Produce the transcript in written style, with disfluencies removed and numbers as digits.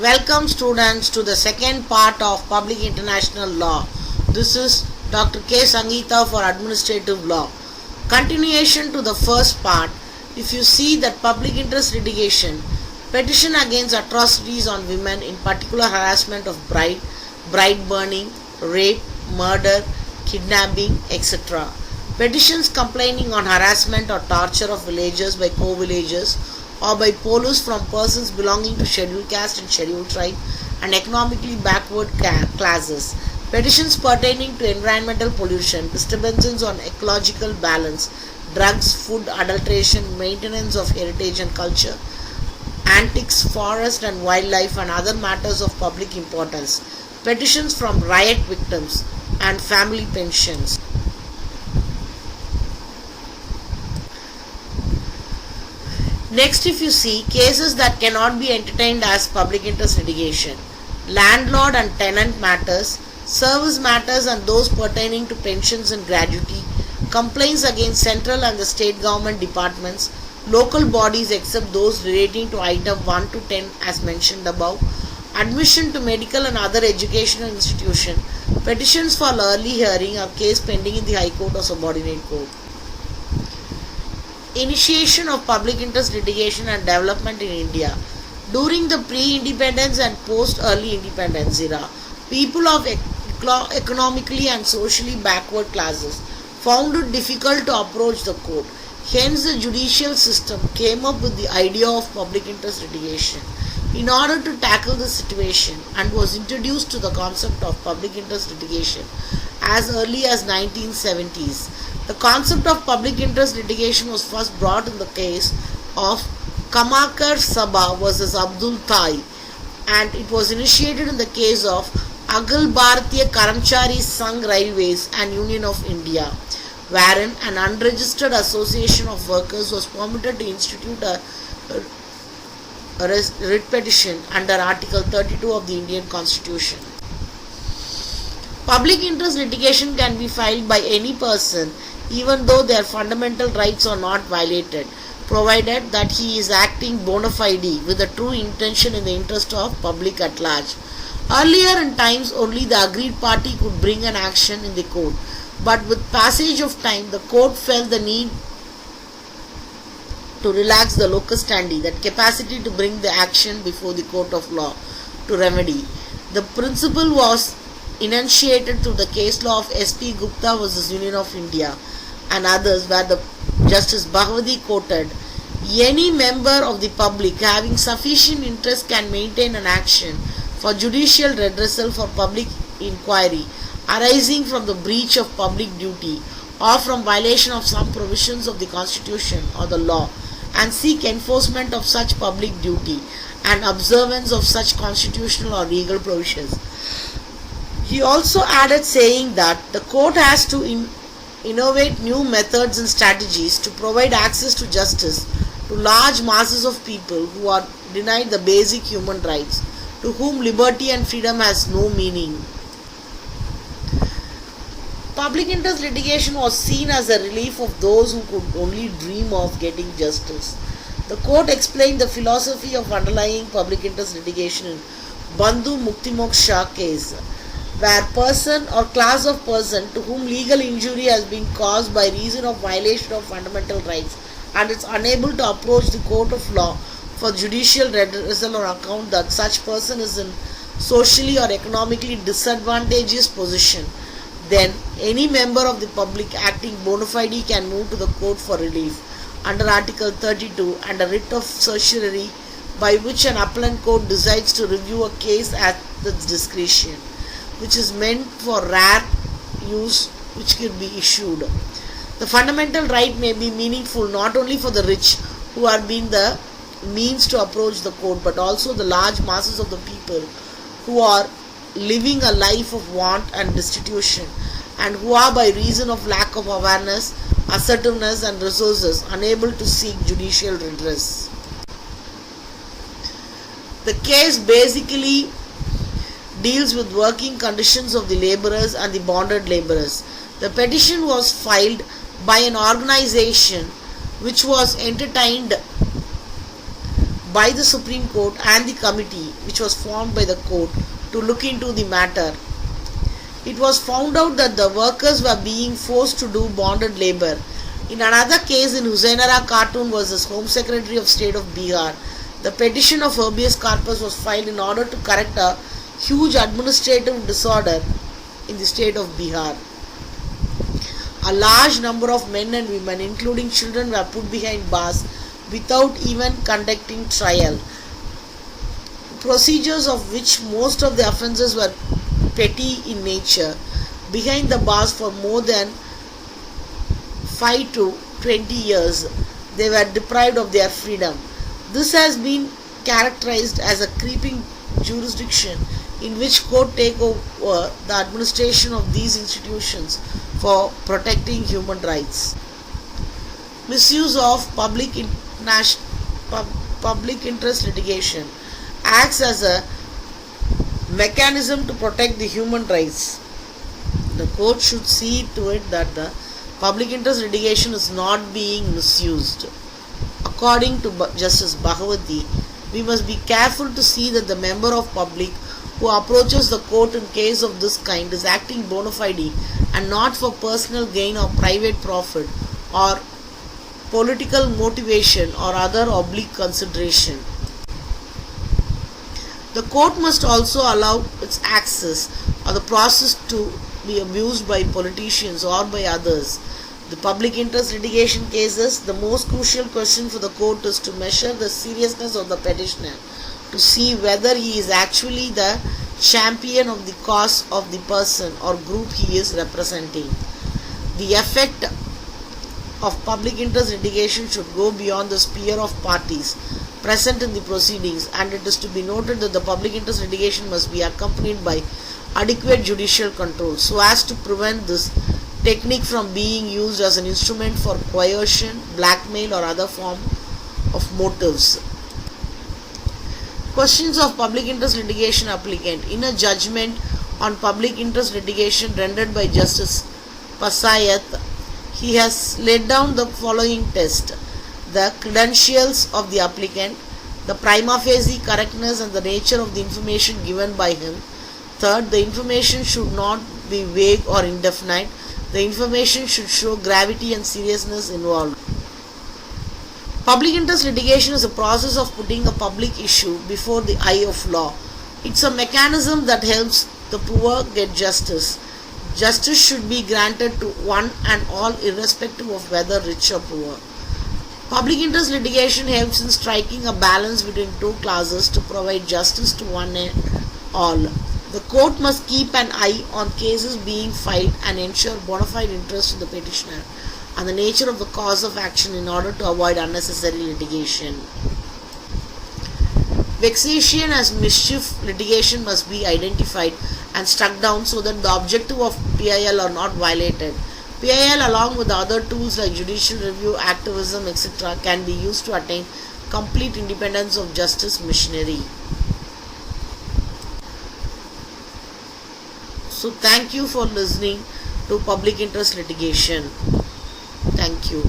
Welcome students to the second part of Public International Law. This is Dr. K. Sangeeta for Administrative Law. Continuation to the first part, if you see that public interest litigation, petition against atrocities on women, in particular harassment of bride burning, rape, murder, kidnapping, etc. Petitions complaining on harassment or torture of villagers by co-villagers or by police from persons belonging to scheduled caste and scheduled tribe and economically backward classes. Petitions pertaining to environmental pollution, disturbances on ecological balance, drugs, food adulteration, maintenance of heritage and culture, antiques, forest and wildlife and other matters of public importance. Petitions from riot victims and family pensions. Next, if you see cases that cannot be entertained as public interest litigation, landlord and tenant matters, service matters and those pertaining to pensions and gratuity, complaints against central and the state government departments, local bodies except those relating to item 1 to 10 as mentioned above, admission to medical and other educational institution, petitions for early hearing or case pending in the High Court or subordinate court. Initiation of public interest litigation and development in India. During the pre-independence and post-early independence era, people of economically and socially backward classes found it difficult to approach the court. Hence, the judicial system came up with the idea of public interest litigation in order to tackle the situation and was introduced to the concept of public interest litigation as early as 1970s. The concept of public interest litigation was first brought in the case of Kamakar Sabha vs. Abdul Thai, and it was initiated in the case of Akhil Bharatiya Karamchari Sangh Railways and Union of India, wherein an unregistered association of workers was permitted to institute a writ petition under Article 32 of the Indian Constitution. Public interest litigation can be filed by any person even though their fundamental rights are not violated, provided that he is acting bona fide with a true intention in the interest of public at large. Earlier in times, only the agreed party could bring an action in the court, but with passage of time, the court felt the need to relax the locus standi, that capacity to bring the action before the court of law to remedy. The principle was enunciated through the case law of S.P. Gupta vs. Union of India and others, where the Justice Bhagwati quoted, "Any member of the public having sufficient interest can maintain an action for judicial redressal for public inquiry arising from the breach of public duty or from violation of some provisions of the Constitution or the law, and seek enforcement of such public duty and observance of such constitutional or legal provisions." He also added, saying that the court has to innovate new methods and strategies to provide access to justice to large masses of people who are denied the basic human rights, to whom liberty and freedom has no meaning. Public interest litigation was seen as a relief of those who could only dream of getting justice. The court explained the philosophy of underlying public interest litigation in Bandhu Muktimoksha case, where person or class of person to whom legal injury has been caused by reason of violation of fundamental rights and is unable to approach the court of law for judicial redressal on account that such person is in socially or economically disadvantageous position, then any member of the public acting bona fide can move to the court for relief under Article 32 and a writ of certiorari by which an appellant court decides to review a case at its discretion, which is meant for rare use, which can be issued. The fundamental right may be meaningful not only for the rich who are being the means to approach the court, but also the large masses of the people who are living a life of want and destitution and who are, by reason of lack of awareness, assertiveness and resources, unable to seek judicial redress. The case basically deals with working conditions of the labourers and the bonded labourers. The petition was filed by an organization which was entertained by the Supreme Court and the committee which was formed by the court to look into the matter. It was found out that the workers were being forced to do bonded labor. In another case, in Husainara Khatun versus Home Secretary of State of Bihar, the petition of habeas corpus was filed in order to correct a huge administrative disorder in the state of Bihar. A large number of men and women, including children, were put behind bars without even conducting trial. Procedures of which most of the offences were petty in nature, behind the bars for more than 5 to 20 years, they were deprived of their freedom. This has been characterized as a creeping jurisdiction in which courts take over the administration of these institutions for protecting human rights. Misuse of public interest litigation acts as a mechanism to protect the human rights. The court should see to it that the public interest litigation is not being misused. According to Justice Bhagwati, we must be careful to see that the member of public who approaches the court in case of this kind is acting bona fide and not for personal gain or private profit or political motivation or other oblique consideration. The court must also allow its access or the process to be abused by politicians or by others. The public interest litigation cases, the most crucial question for the court is to measure the seriousness of the petitioner, to see whether he is actually the champion of the cause of the person or group he is representing. The effect of public interest litigation should go beyond the sphere of parties present in the proceedings, and it is to be noted that the public interest litigation must be accompanied by adequate judicial control so as to prevent this technique from being used as an instrument for coercion, blackmail or other form of motives. Questions of public interest litigation applicant. In a judgment on public interest litigation rendered by Justice Pasayat, he has laid down the following test: the credentials of the applicant, the prima facie correctness and the nature of the information given by him. Third, the information should not be vague or indefinite. The information should show gravity and seriousness involved. Public interest litigation is a process of putting a public issue before the eye of law. It's a mechanism that helps the poor get justice. Justice should be granted to one and all irrespective of whether rich or poor. Public interest litigation helps in striking a balance between two classes to provide justice to one and all. The court must keep an eye on cases being filed and ensure bona fide interest in the petitioner and the nature of the cause of action in order to avoid unnecessary litigation. Vexation as mischief litigation must be identified and struck down so that the objective of PIL are not violated. PIL, along with other tools like judicial review, activism, etc., can be used to attain complete independence of justice machinery. So thank you for listening to public interest litigation. Thank you.